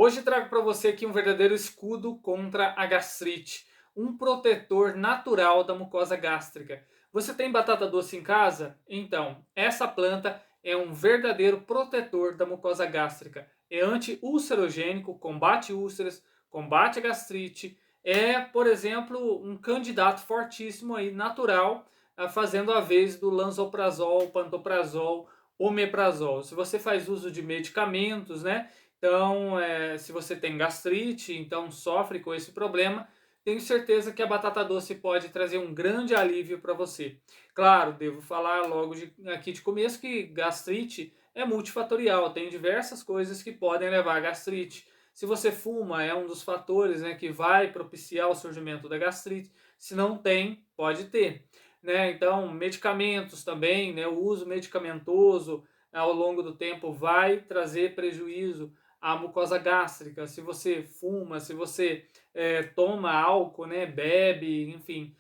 Hoje trago para você aqui um verdadeiro escudo contra a gastrite, um protetor natural da mucosa gástrica. Você tem batata doce em casa? Então, essa planta é um verdadeiro protetor da mucosa gástrica. É anti-ulcerogênico, combate úlceras, combate a gastrite. É, por exemplo, um candidato fortíssimo aí, natural, fazendo a vez do lansoprazol, pantoprazol, omeprazol. Se você faz uso de medicamentos, né? Então, se você tem gastrite, então sofre com esse problema, tenho certeza que a batata doce pode trazer um grande alívio para você. Claro, devo falar logo aqui de começo que gastrite é multifatorial, tem diversas coisas que podem levar a gastrite. Se você fuma, é um dos fatores, né, que vai propiciar o surgimento da gastrite. Se não tem, pode ter. Né? Então, medicamentos também, né, o uso medicamentoso ao longo do tempo vai trazer prejuízo a mucosa gástrica. Se você fuma, se você toma álcool, né, bebe, enfim,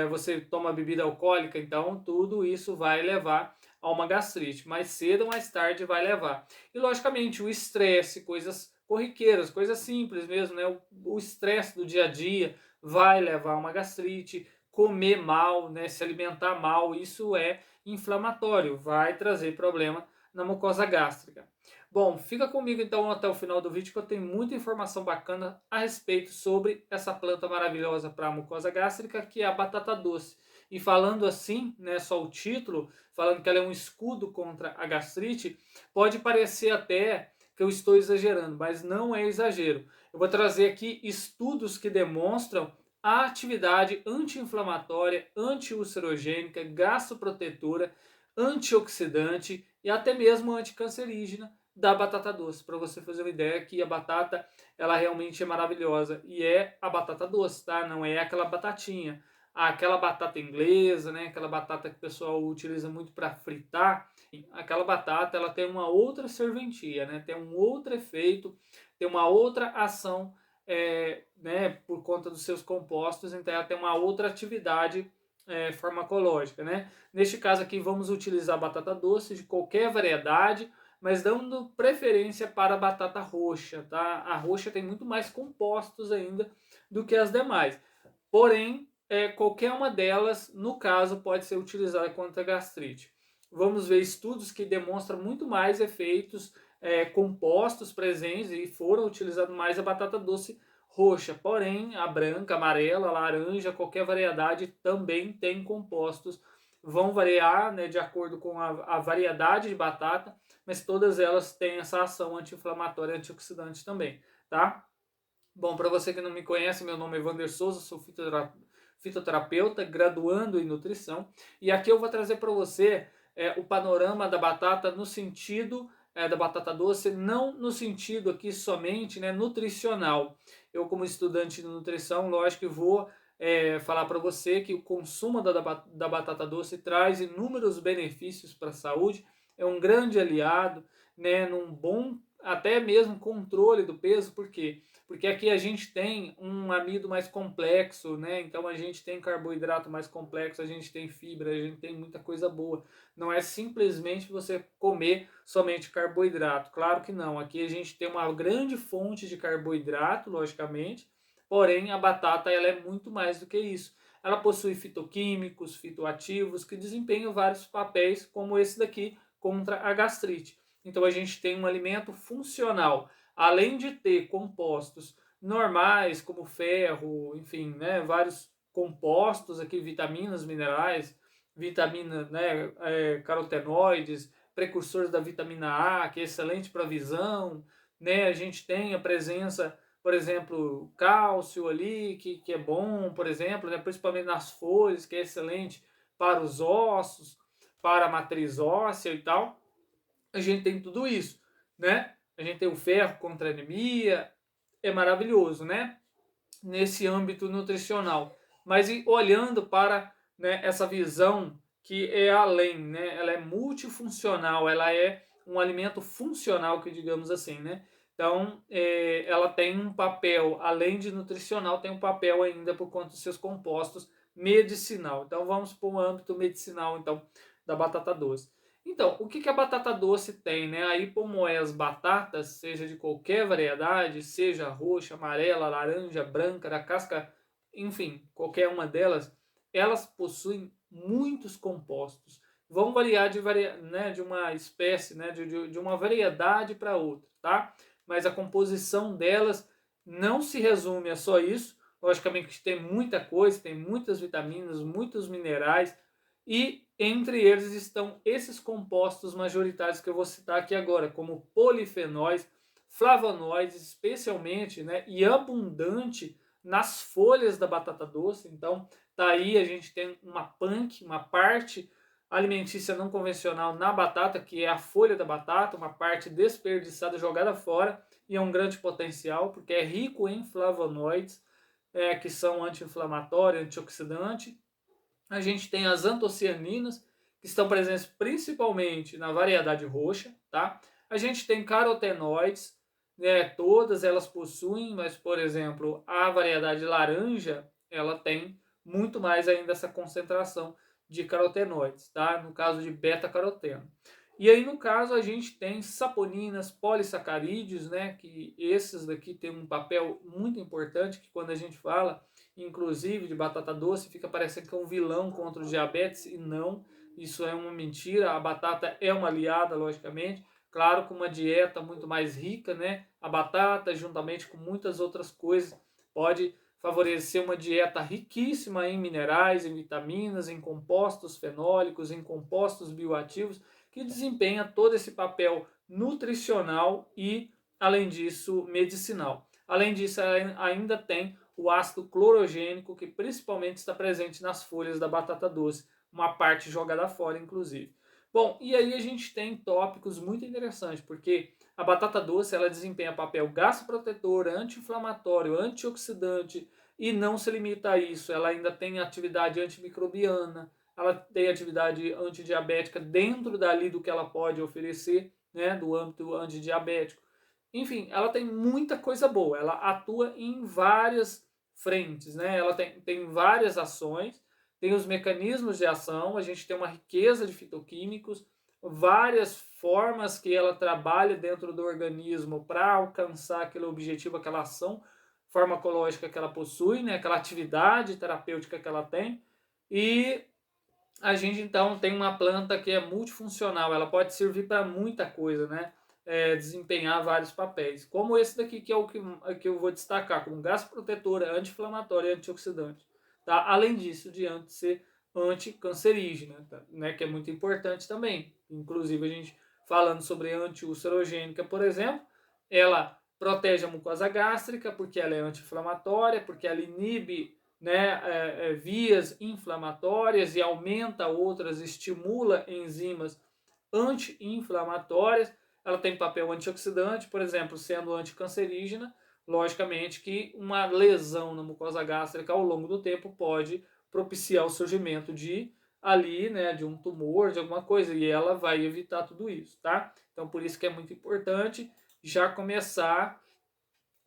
você toma bebida alcoólica, então tudo isso vai levar a uma gastrite. Mais cedo ou mais tarde vai levar. E logicamente o estresse, coisas corriqueiras, coisas simples mesmo, né? O estresse do dia a dia vai levar a uma gastrite. Comer mal, né, se alimentar mal, isso é inflamatório, vai trazer problema na mucosa gástrica. Bom, fica comigo então até o final do vídeo que eu tenho muita informação bacana a respeito sobre essa planta maravilhosa para a mucosa gástrica, que é a batata doce. E falando assim, né, só o título, falando que ela é um escudo contra a gastrite, pode parecer até que eu estou exagerando, mas não é exagero. Eu vou trazer aqui estudos que demonstram a atividade anti-inflamatória, anti-ulcerogênica, gastroprotetora, antioxidante e até mesmo anticancerígena da batata doce, para você fazer uma ideia que a batata, ela realmente é maravilhosa, e é a batata doce, tá? Não é aquela batatinha, aquela batata inglesa, né? Aquela batata que o pessoal utiliza muito para fritar. Aquela batata, ela tem uma outra serventia, né? Tem um outro efeito, tem uma outra ação, né? Por conta dos seus compostos, então ela tem uma outra atividade farmacológica, né? Neste caso aqui, vamos utilizar batata doce de qualquer variedade, mas dando preferência para a batata roxa, tá? A roxa tem muito mais compostos ainda do que as demais. Porém, qualquer uma delas, no caso, pode ser utilizada contra a gastrite. Vamos ver estudos que demonstram muito mais efeitos compostos presentes e foram utilizados mais a batata doce roxa. Porém, a branca, amarela, laranja, qualquer variedade também tem compostos. Vão variar, né, de acordo com a variedade de batata, mas todas elas têm essa ação anti-inflamatória e antioxidante também, tá? Bom, para você que não me conhece, meu nome é Wander Souza, sou fitoterapeuta, graduando em nutrição, e aqui eu vou trazer para você o panorama da batata no sentido da batata doce, não no sentido aqui somente, né, nutricional. Eu, como estudante de nutrição, lógico que vou falar para você que o consumo da batata doce traz inúmeros benefícios para a saúde, é um grande aliado, né, num bom até mesmo controle do peso, por quê? Porque aqui a gente tem um amido mais complexo, né? Então a gente tem carboidrato mais complexo, a gente tem fibra, a gente tem muita coisa boa. Não é simplesmente você comer somente carboidrato. Claro que não. Aqui a gente tem uma grande fonte de carboidrato, logicamente, porém a batata ela é muito mais do que isso. Ela possui fitoquímicos, fitoativos que desempenham vários papéis, como esse daqui contra a gastrite. Então a gente tem um alimento funcional, além de ter compostos normais como ferro, enfim, né, vários compostos aqui, vitaminas, minerais, vitamina, né, carotenoides, precursores da vitamina A, que é excelente para a visão, né, a gente tem a presença, por exemplo, cálcio ali, que é bom, por exemplo, né, principalmente nas folhas, que é excelente para os ossos, para a matriz óssea e tal. A gente tem tudo isso, né? A gente tem o ferro contra a anemia, é maravilhoso, né? Nesse âmbito nutricional. Mas olhando para, né, essa visão que é além, né? Ela é multifuncional, ela é um alimento funcional, que digamos assim, né? Então, ela tem um papel, além de nutricional, tem um papel ainda por conta dos seus compostos medicinal. Então, vamos para o âmbito medicinal, então, da batata doce. Então, o que que a batata doce tem, né? Aí, como é as batatas, seja de qualquer variedade, seja roxa, amarela, laranja, branca, da casca, enfim, qualquer uma delas, elas possuem muitos compostos. Vão variar né, de uma espécie, né, de uma variedade para outra, tá? Mas a composição delas não se resume a só isso. Logicamente que tem muita coisa, tem muitas vitaminas, muitos minerais, e entre eles estão esses compostos majoritários que eu vou citar aqui agora, como polifenóis, flavonoides, especialmente, né, e abundante nas folhas da batata doce. Então, tá aí a gente tem uma parte alimentícia não convencional na batata, que é a folha da batata, uma parte desperdiçada, jogada fora, e é um grande potencial, porque é rico em flavonoides, que são anti-inflamatório, antioxidante. A gente tem as antocianinas, que estão presentes principalmente na variedade roxa, tá? A gente tem carotenoides, né? Todas elas possuem, mas, por exemplo, a variedade laranja, ela tem muito mais ainda essa concentração de carotenoides, tá? No caso de beta-caroteno. E aí, no caso, a gente tem saponinas, polissacarídeos, né? Que esses daqui têm um papel muito importante, que quando a gente fala inclusive de batata doce, fica parecendo que é um vilão contra o diabetes, e não, isso é uma mentira. A batata é uma aliada, logicamente, claro, com uma dieta muito mais rica, né? A batata, juntamente com muitas outras coisas, pode favorecer uma dieta riquíssima em minerais, em vitaminas, em compostos fenólicos, em compostos bioativos, que desempenha todo esse papel nutricional e, além disso, medicinal. Além disso, ainda tem o ácido clorogênico, que principalmente está presente nas folhas da batata doce, uma parte jogada fora, inclusive. Bom, e aí a gente tem tópicos muito interessantes, porque a batata doce ela desempenha papel gastroprotetor, anti-inflamatório, antioxidante, e não se limita a isso, ela ainda tem atividade antimicrobiana, ela tem atividade antidiabética dentro dali do que ela pode oferecer, né, do âmbito antidiabético. Enfim, ela tem muita coisa boa, ela atua em várias frentes, né? Ela tem várias ações, tem os mecanismos de ação, a gente tem uma riqueza de fitoquímicos, várias formas que ela trabalha dentro do organismo para alcançar aquele objetivo, aquela ação farmacológica que ela possui, né? Aquela atividade terapêutica que ela tem. E a gente então tem uma planta que é multifuncional, ela pode servir para muita coisa, né? Desempenhar vários papéis, como esse daqui que é o que eu vou destacar, como gás protetora, anti-inflamatória e antioxidante. Tá? Além disso, de ser anticancerígena, tá? Né? Que é muito importante também. Inclusive, a gente falando sobre anti-ulcerogênica, por exemplo, ela protege a mucosa gástrica, porque ela é anti-inflamatória, porque ela inibe, né, vias inflamatórias e aumenta outras, estimula enzimas anti-inflamatórias. Ela tem papel antioxidante, por exemplo, sendo anticancerígena. Logicamente que uma lesão na mucosa gástrica ao longo do tempo pode propiciar o surgimento de ali, né, de um tumor, de alguma coisa, e ela vai evitar tudo isso, tá? Então por isso que é muito importante já começar,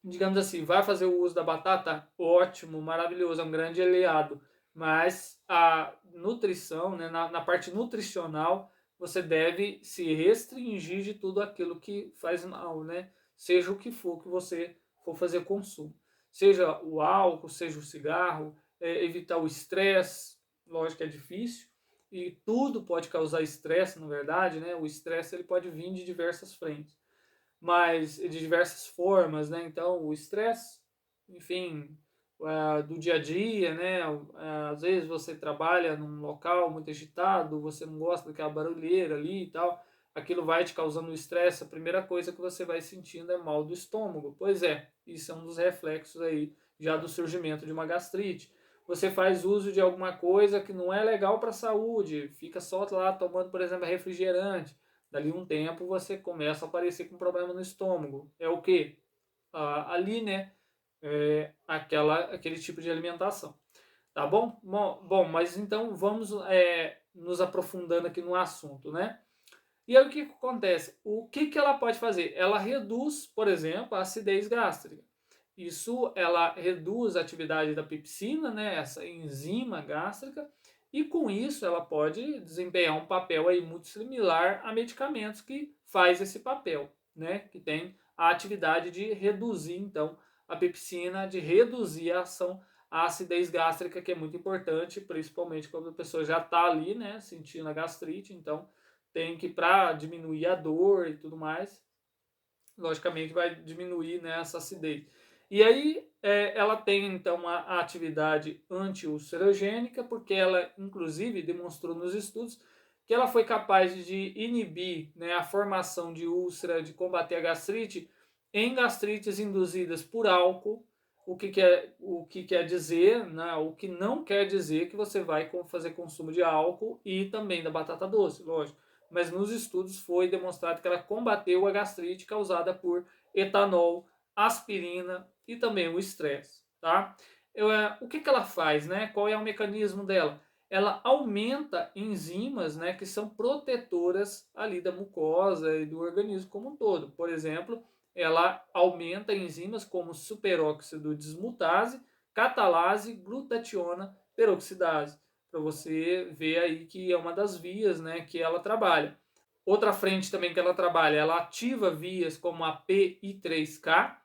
digamos assim, vai fazer o uso da batata? Ótimo, maravilhoso, é um grande aliado. Mas a nutrição, né, na parte nutricional, você deve se restringir de tudo aquilo que faz mal, né? Seja o que for que você for fazer consumo. Seja o álcool, seja o cigarro, evitar o estresse, lógico que é difícil, e tudo pode causar estresse, na verdade, né? O estresse ele pode vir de diversas frentes, mas de diversas formas, né? Então, o estresse, enfim, do dia a dia, né? Às vezes você trabalha num local muito agitado, você não gosta daquela barulheira ali e tal, aquilo vai te causando estresse, a primeira coisa que você vai sentindo é mal do estômago. Pois é, isso é um dos reflexos aí já do surgimento de uma gastrite. Você faz uso de alguma coisa que não é legal para a saúde, fica só lá tomando, por exemplo, refrigerante. Dali um tempo você começa a aparecer com problema no estômago. É o que? Ali, né? Aquele tipo de alimentação. Tá bom? Bom, mas então vamos nos aprofundando aqui no assunto, né? E aí o que acontece? O que ela pode fazer? Ela reduz, por exemplo, a acidez gástrica. Isso ela reduz a atividade da pepsina, né? Essa enzima gástrica, e com isso ela pode desempenhar um papel aí muito similar a medicamentos que faz esse papel, né? Que tem a atividade de reduzir então a pepsina, de reduzir a ação a acidez gástrica, que é muito importante, principalmente quando a pessoa já está ali, né, sentindo a gastrite, então tem que, para diminuir a dor e tudo mais, logicamente vai diminuir, né, essa acidez. E aí ela tem então a atividade anti-ulcerogênica, porque ela inclusive demonstrou nos estudos que ela foi capaz de inibir, né, a formação de úlcera, de combater a gastrite em gastrites induzidas por álcool, o que quer dizer, né, o que não quer dizer que você vai fazer consumo de álcool e também da batata doce, lógico. Mas nos estudos foi demonstrado que ela combateu a gastrite causada por etanol, aspirina e também o estresse, tá? O que ela faz, né? Qual é o mecanismo dela? Ela aumenta enzimas, né, que são protetoras ali da mucosa e do organismo como um todo. Por exemplo, ela aumenta enzimas como superóxido dismutase, catalase, glutationa, peroxidase, para você ver aí que é uma das vias, né, que ela trabalha. Outra frente também que ela trabalha, ela ativa vias como a PI3K,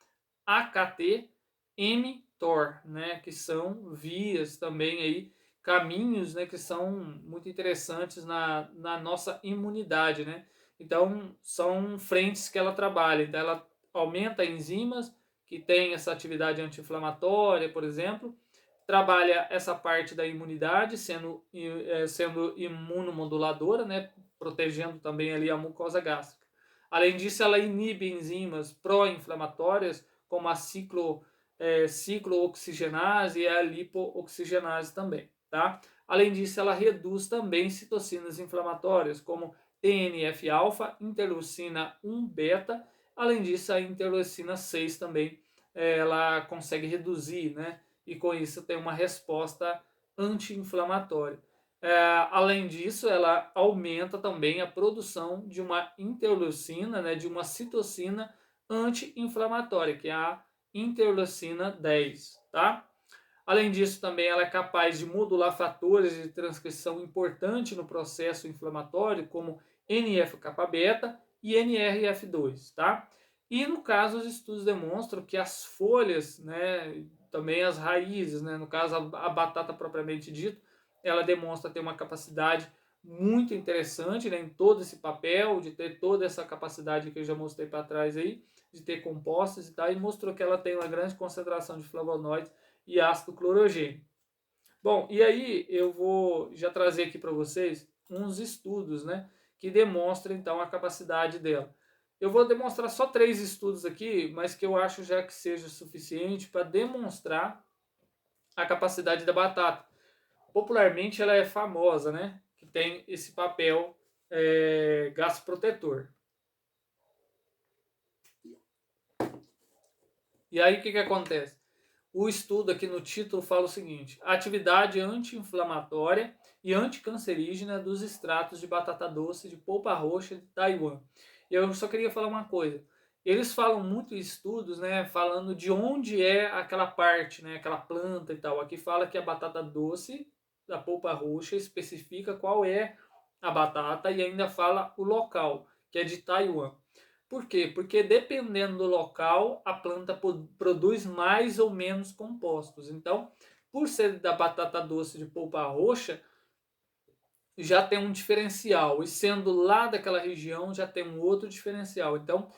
AKT, mTOR, né, que são vias também aí, caminhos, né, que são muito interessantes na nossa imunidade, né? Então, são frentes que ela trabalha. Então, ela aumenta enzimas que têm essa atividade anti-inflamatória, por exemplo, trabalha essa parte da imunidade, sendo imunomoduladora, né, protegendo também ali a mucosa gástrica. Além disso, ela inibe enzimas pró-inflamatórias, como a ciclooxigenase e a lipooxigenase também, tá? Além disso, ela reduz também citocinas inflamatórias, como TNF-alfa, interleucina 1-beta. Além disso, a interleucina 6 também ela consegue reduzir, né? E com isso tem uma resposta anti-inflamatória. Além disso, ela aumenta também a produção de uma interleucina, né, de uma citocina anti-inflamatória, que é a interleucina 10, tá? Além disso, também ela é capaz de modular fatores de transcrição importantes no processo inflamatório, como NF-κ-beta e NRF2, tá? E no caso, os estudos demonstram que as folhas, né, também as raízes, né, no caso a batata propriamente dita, ela demonstra ter uma capacidade muito interessante, né, em todo esse papel, de ter toda essa capacidade que eu já mostrei para trás aí, de ter compostos e tal, e mostrou que ela tem uma grande concentração de flavonoides e ácido clorogênico. Bom, e aí eu vou já trazer aqui para vocês uns estudos, né, que demonstram então a capacidade dela. Eu vou demonstrar só 3 estudos aqui, mas que eu acho já que seja suficiente para demonstrar a capacidade da batata. Popularmente ela é famosa, né, que tem esse papel gastroprotetor. E aí o que acontece? O estudo aqui no título fala o seguinte: atividade anti-inflamatória e anticancerígena dos extratos de batata doce de polpa roxa de Taiwan. Eu só queria falar uma coisa. Eles falam muito em estudos, né, falando de onde é aquela parte, né, aquela planta e tal. Aqui fala que a batata doce da polpa roxa especifica qual é a batata e ainda fala o local, que é de Taiwan. Por quê? Porque dependendo do local, a planta produz mais ou menos compostos. Então, por ser da batata doce de polpa roxa, já tem um diferencial. E sendo lá daquela região, já tem um outro diferencial. Então,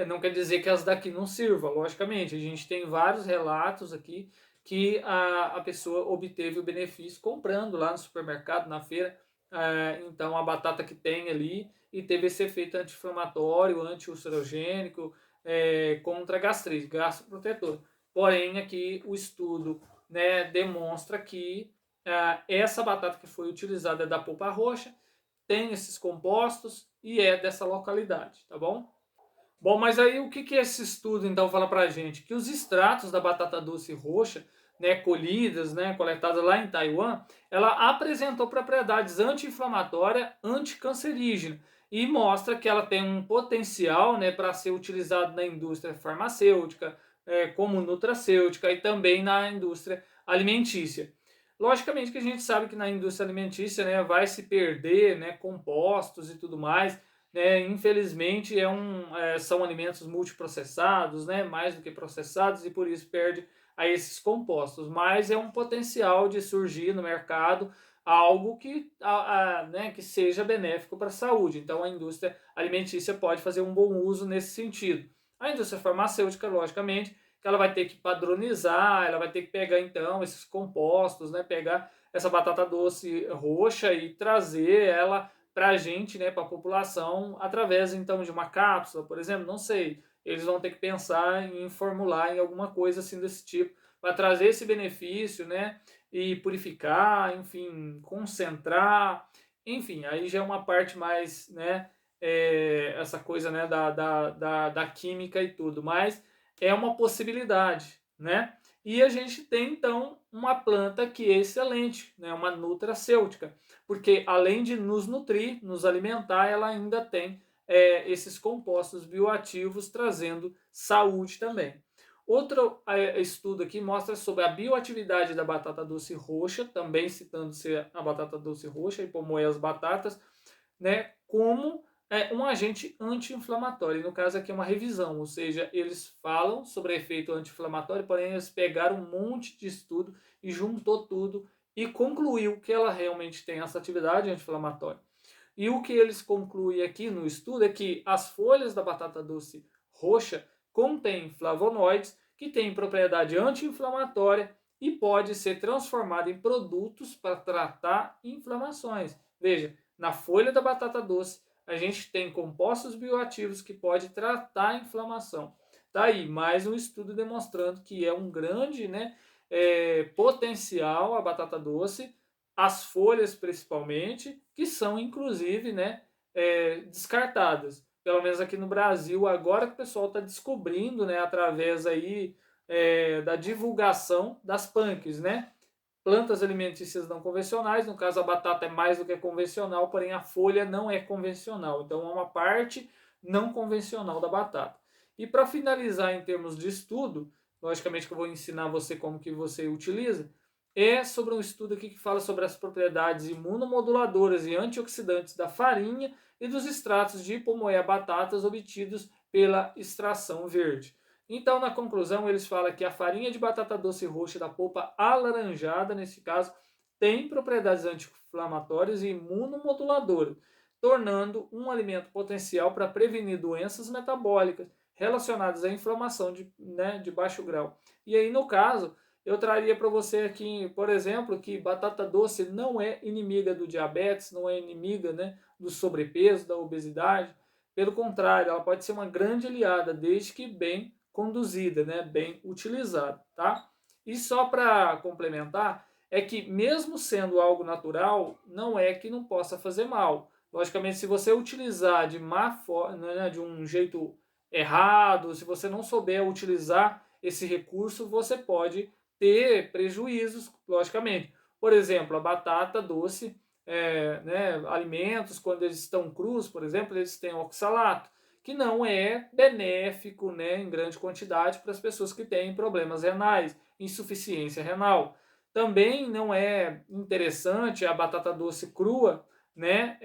não quer dizer que as daqui não sirvam, logicamente. A gente tem vários relatos aqui que a pessoa obteve o benefício comprando lá no supermercado, na feira. Então, a batata que tem ali e teve esse efeito anti-inflamatório, anti-ulcerogênico, contra a gastrite, gastroprotetor. Porém, aqui o estudo, né, demonstra que essa batata que foi utilizada é da polpa roxa, tem esses compostos e é dessa localidade, tá bom? Bom, mas aí o que esse estudo então fala pra gente? Que os extratos da batata doce roxa, né, colhidas, né, coletadas lá em Taiwan, ela apresentou propriedades anti-inflamatória, anticancerígena e mostra que ela tem um potencial, né, para ser utilizado na indústria farmacêutica, como nutracêutica e também na indústria alimentícia. Logicamente que a gente sabe que na indústria alimentícia, né, vai se perder, né, compostos e tudo mais, né, infelizmente são alimentos multiprocessados, né, mais do que processados e por isso perde a esses compostos, mas é um potencial de surgir no mercado algo né, que seja benéfico para a saúde. Então a indústria alimentícia pode fazer um bom uso nesse sentido. A indústria farmacêutica, logicamente, que ela vai ter que padronizar, ela vai ter que pegar então esses compostos, né, pegar essa batata doce roxa e trazer ela para a gente, né, para a população, através então de uma cápsula, por exemplo, não sei. Eles vão ter que pensar em formular em alguma coisa assim desse tipo, para trazer esse benefício, né, e purificar, enfim, concentrar, enfim, aí já é uma parte mais, né, essa coisa, né, da química e tudo, mas é uma possibilidade, né? E a gente tem então uma planta que é excelente, né, uma nutracêutica, porque além de nos nutrir, nos alimentar, ela ainda tem esses compostos bioativos trazendo saúde também. Outro estudo aqui mostra sobre a bioatividade da batata doce roxa, também citando-se a batata doce roxa e pomoe as batatas, né, como um agente anti-inflamatório. No caso aqui é uma revisão, ou seja, eles falam sobre efeito anti-inflamatório, porém eles pegaram um monte de estudo e juntou tudo e concluiu que ela realmente tem essa atividade anti-inflamatória. E o que eles concluem aqui no estudo é que as folhas da batata doce roxa contêm flavonoides que têm propriedade anti-inflamatória e pode ser transformado em produtos para tratar inflamações. Veja, na folha da batata doce a gente tem compostos bioativos que pode tratar a inflamação. Tá aí mais um estudo demonstrando que é um grande, né, potencial a batata doce, as folhas principalmente, que são inclusive, né, descartadas. Pelo menos aqui no Brasil, agora que o pessoal está descobrindo, né, através aí da divulgação das punks, né? Plantas alimentícias não convencionais, no caso a batata é mais do que convencional, porém a folha não é convencional, então é uma parte não convencional da batata. E para finalizar em termos de estudo, logicamente que eu vou ensinar você como que você utiliza, é sobre um estudo aqui que fala sobre as propriedades imunomoduladoras e antioxidantes da farinha e dos extratos de pomoea batatas obtidos pela extração verde. Então, na conclusão, eles falam que a farinha de batata doce roxa da polpa alaranjada, nesse caso, tem propriedades anti-inflamatórias e imunomoduladoras, tornando um alimento potencial para prevenir doenças metabólicas relacionadas à inflamação de baixo grau. E aí, no caso, eu traria para você aqui, por exemplo, que batata doce não é inimiga do diabetes, não é inimiga, né, do sobrepeso, da obesidade. Pelo contrário, ela pode ser uma grande aliada, desde que bem conduzida, né, bem utilizada, tá? E só para complementar, é que mesmo sendo algo natural, não é que não possa fazer mal. Logicamente, se você utilizar de má forma, né, de um jeito errado, se você não souber utilizar esse recurso, você pode ter prejuízos, logicamente. Por exemplo, a batata doce, né, alimentos, quando eles estão crus, por exemplo, eles têm oxalato, que não é benéfico, né, em grande quantidade para as pessoas que têm problemas renais, insuficiência renal. Também não é interessante a batata doce crua, né,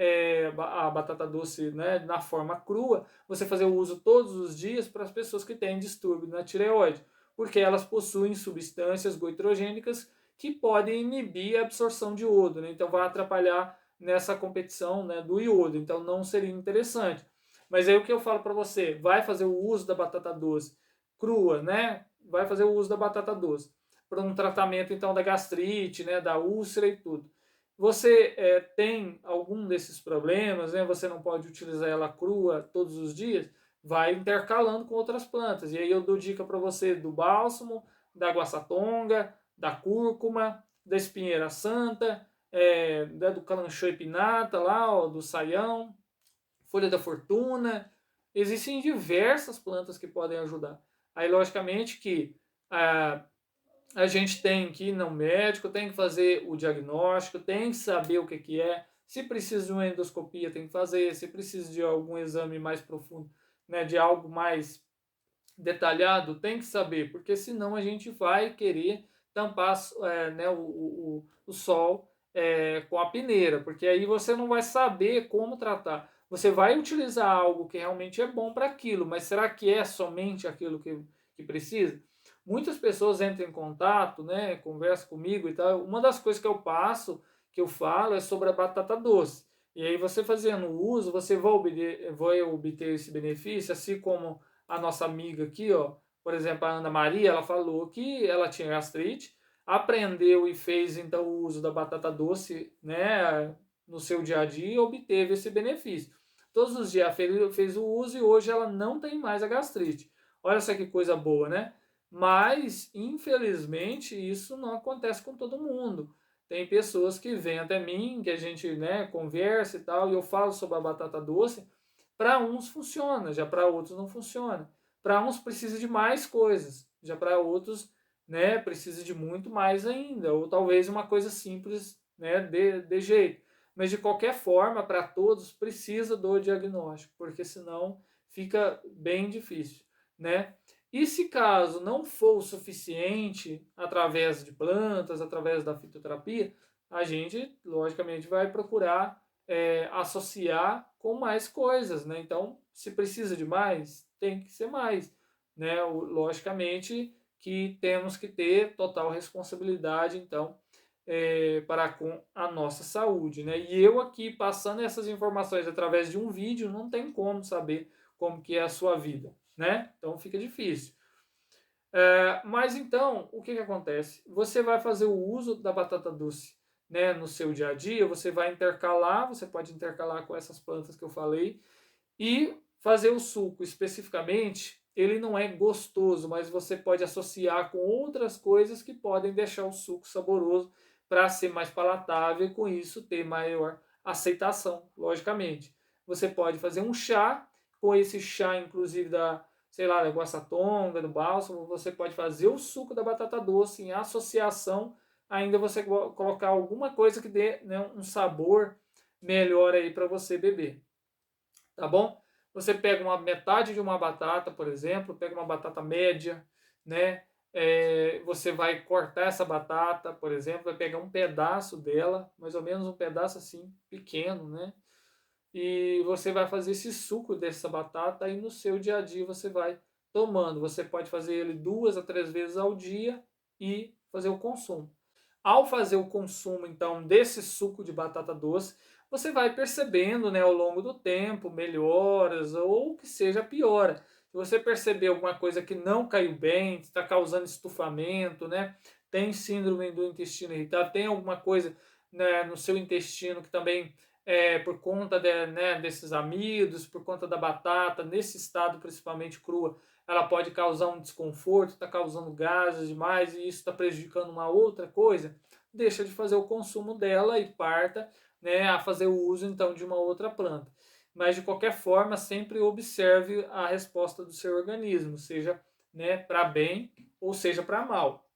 a batata doce, né, na forma crua, você fazer o uso todos os dias para as pessoas que têm distúrbio na tireoide, porque elas possuem substâncias goitrogênicas que podem inibir a absorção de iodo, né? Então vai atrapalhar nessa competição, né, do iodo, então não seria interessante. Mas aí o que eu falo para você, vai fazer o uso da batata doce crua, né? Vai fazer o uso da batata doce para um tratamento então da gastrite, né, da úlcera e tudo. Você tem algum desses problemas, né? Você não pode utilizar ela crua todos os dias, vai intercalando com outras plantas. E aí eu dou dica para você do bálsamo, da guaçatonga, da cúrcuma, da espinheira santa, do calanchô pinata lá, ó, do saião, folha da fortuna. Existem diversas plantas que podem ajudar. Aí, logicamente, que ah, a gente tem que ir no médico, tem que fazer o diagnóstico, tem que saber o que é. Se precisa de uma endoscopia, tem que fazer. Se precisa de algum exame mais profundo, né, de algo mais detalhado, tem que saber, porque senão a gente vai querer tampar né, o sol com a peneira, porque aí você não vai saber como tratar. Você vai utilizar algo que realmente é bom para aquilo, mas será que é somente aquilo que precisa? Muitas pessoas entram em contato, né, conversam comigo e tal. Uma das coisas que eu passo, que eu falo, é sobre a batata doce. E aí você fazendo uso, você vai obter esse benefício, assim como a nossa amiga aqui, ó, por exemplo, a Ana Maria, ela falou que ela tinha gastrite, aprendeu e fez então o uso da batata doce, né, no seu dia a dia e obteve esse benefício. Todos os dias fez o uso e hoje ela não tem mais a gastrite. Olha só que coisa boa, né? Mas, infelizmente, isso não acontece com todo mundo. Tem pessoas que vêm até mim, que a gente, né, conversa e tal, e eu falo sobre a batata doce. Para uns funciona, já para outros não funciona. Para uns precisa de mais coisas, já para outros, né, precisa de muito mais ainda, ou talvez uma coisa simples, né, de jeito. Mas de qualquer forma, para todos precisa do diagnóstico, porque senão fica bem difícil, né? E se caso não for o suficiente, através de plantas, através da fitoterapia, a gente, logicamente, vai procurar associar com mais coisas, né? Então, se precisa de mais, tem que ser mais, né? Logicamente que temos que ter total responsabilidade, então, para com a nossa saúde, né? E eu aqui passando essas informações através de um vídeo, não tem como saber como que é a sua vida, né? Então fica difícil. Mas então, o que, que acontece? Você vai fazer o uso da batata doce, né, no seu dia a dia, você vai intercalar, você pode intercalar com essas plantas que eu falei, e fazer o suco especificamente, ele não é gostoso, mas você pode associar com outras coisas que podem deixar o suco saboroso para ser mais palatável e com isso ter maior aceitação, logicamente. Você pode fazer um chá, com esse chá, inclusive da, sei lá, da guaçatonga, do bálsamo, você pode fazer o suco da batata doce em associação, ainda você colocar alguma coisa que dê, né, um sabor melhor aí para você beber, tá bom? Você pega uma metade de uma batata, por exemplo, pega uma batata média, né? Você vai cortar essa batata, por exemplo, vai pegar um pedaço dela, mais ou menos um pedaço assim, pequeno, né? E você vai fazer esse suco dessa batata e no seu dia a dia você vai tomando. Você pode fazer ele 2 a 3 vezes ao dia e fazer o consumo. Ao fazer o consumo, então, desse suco de batata doce, você vai percebendo, né, ao longo do tempo, melhoras ou que seja piora. Se você perceber alguma coisa que não caiu bem, está causando estufamento, né, tem síndrome do intestino irritável, tem alguma coisa, né, no seu intestino que também por conta né, desses amidos, por conta da batata, nesse estado principalmente crua, ela pode causar um desconforto, está causando gases demais e isso está prejudicando uma outra coisa, deixa de fazer o consumo dela e parta, né, a fazer o uso então de uma outra planta. Mas de qualquer forma, sempre observe a resposta do seu organismo, seja, né, para bem ou seja para mal.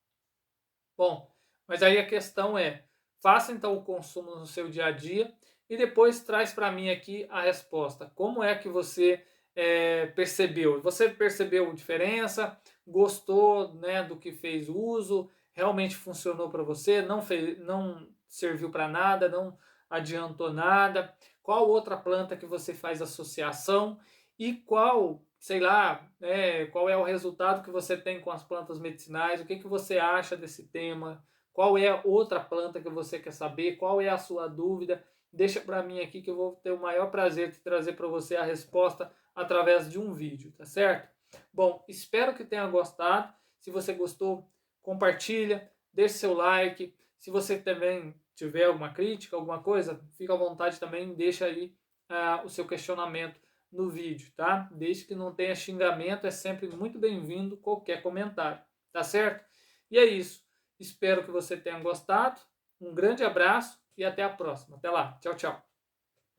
Bom, mas aí a questão é, faça então o consumo no seu dia a dia e depois traz para mim aqui a resposta. Como é que você percebeu? Você percebeu diferença? Gostou, né, do que fez uso? Realmente funcionou para você? Não serviu para nada? Não adiantou nada? Qual outra planta que você faz associação? E qual, sei lá, qual é o resultado que você tem com as plantas medicinais? O que, que você acha desse tema? Qual é a outra planta que você quer saber? Qual é a sua dúvida? Deixa para mim aqui que eu vou ter o maior prazer de trazer para você a resposta através de um vídeo, tá certo? Bom, espero que tenha gostado. Se você gostou, compartilha, deixe seu like. Se você também tiver alguma crítica, alguma coisa, fica à vontade também, deixa aí o seu questionamento no vídeo, tá? Desde que não tenha xingamento, é sempre muito bem-vindo qualquer comentário, tá certo? E é isso. Espero que você tenha gostado. Um grande abraço e até a próxima. Até lá. Tchau, tchau.